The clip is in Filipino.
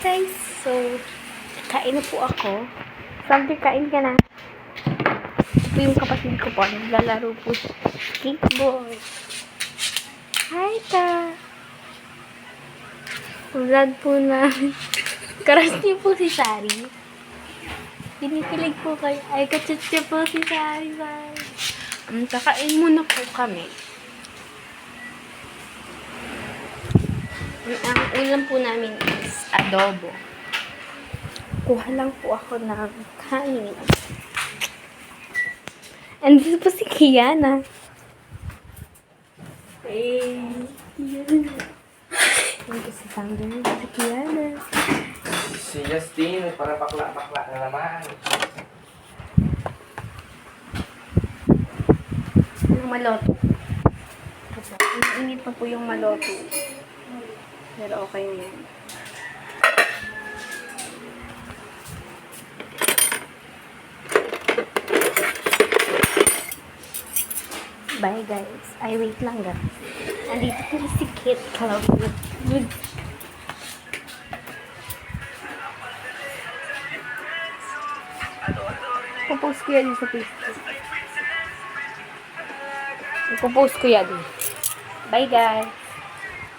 Guys, so kain na po ako. Sabi, kain ka na. Ito yung kapatid ko po. Naglalaro po sa skateboard. Hi ka! Vlog po namin. Karas niyo po si Sari. Pinipilig po kayo. Ay, kachat niyo po si Sari. Kakain muna po kami. Ang ulam po namin is adobo. Kuha lang po ako ng kanin. And dito po si Kiana. Kiana. Ito si Sandra. Si Kiana. Si Justin, para bakla-bakla na naman. Anong maloto? Init pa po yung maloto. Pero okay na yan. Bye guys. Ay, wait lang guys. Andito po si Kit Club. Pupost ko yan sa Facebook. Pupost ko yan. Bye guys.